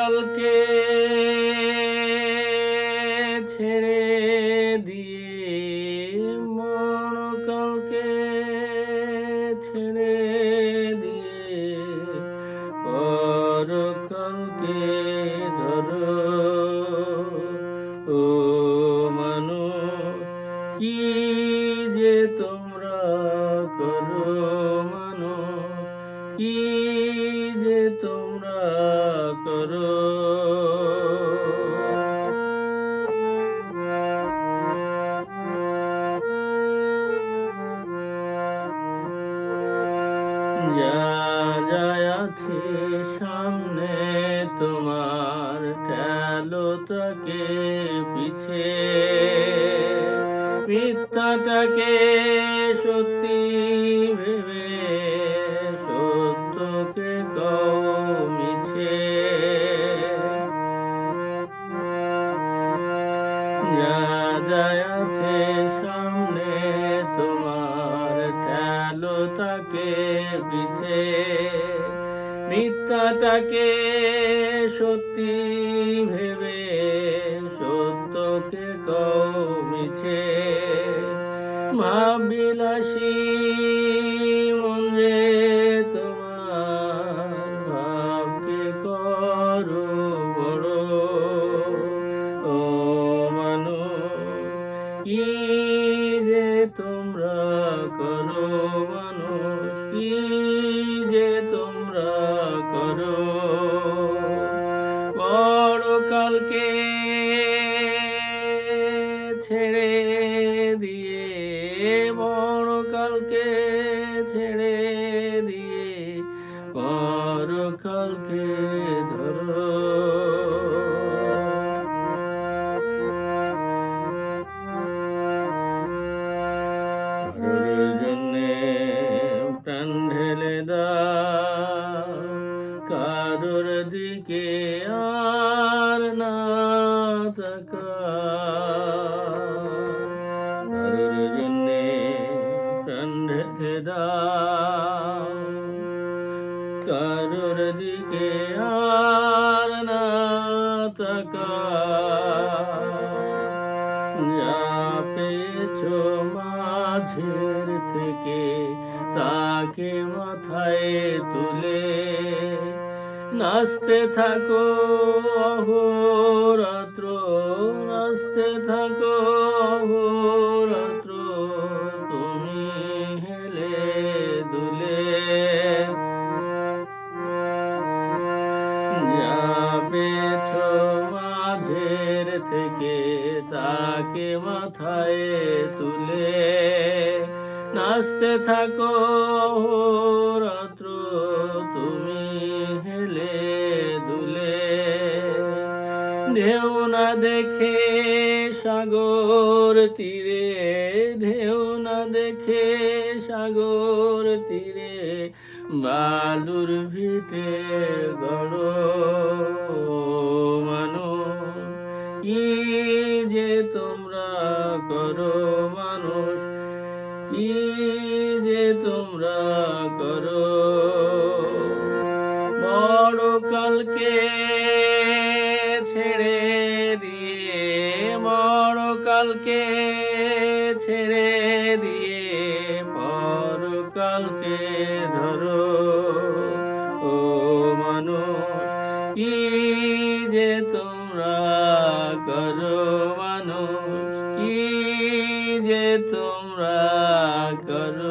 পরকালকে ছেড়ে দিয়ে মরকালকে ছেড়ে দিয়ে পরকালকে ধরো। ও মানুষ কি যে তোমরা করো, মানুষ কি যে তোমরা করো। যা যায় আছে সামনে তোমার, ঠেলো তাকে পিছে। মিথ্যাটাকে সত্যি ভেবে সত্যকে কও মিছে। যা যায় আছে সামনে তোমার, ঠেলো তাকে পিছে। মিথ্যাটাকে সত্যি ভেবে সত্যকে কও মিছে। ভাববিলাসী মন যে তোমার, ভাবকে করো বড়। ও মানুষ কি যে তোমরা করো, মানুষ কি যে তোমরা করো। পরকালকে ছেড়ে দিয়ে পরকালকে ছেড়ে দিয়ে পরকালকে ধরো। কারোর জন্যে প্রাণ ঢেলে দাও, কারোর দিকে আর না তাকাও। কারোর জন্যে প্রাণ ঢেলে দাও, কারোর দিকে আর না তাকাও। যা পেয়েছো মাঝের থেকে তাকে মাথায় তুলে নাচতে থাকো অহোরাত্র, নাচতে থাকো অহোরাত্র। তুমি হেলে দুলে যা পেয়েছো মাঝের থেকে তাকে মাথায় তুলে নাচতে থাকো অহোরাত্র। তুমি হেলে দুলে ঢেউ না দেখে সাগর তীরে, ঢেউ না দেখে সাগর তীরে বালুর ভিটে গড়ো। মানুষ কি যে তোমরা করো, মানুষ কি যে তোমরা করো। মরকালকে ছেড়ে দিয়ে মরকালকে ছেড়ে দিয়ে পরকালকে ধরো। ও মানুষ কি যে তোমরা করো, মানুষ কি যে তোমরা করো।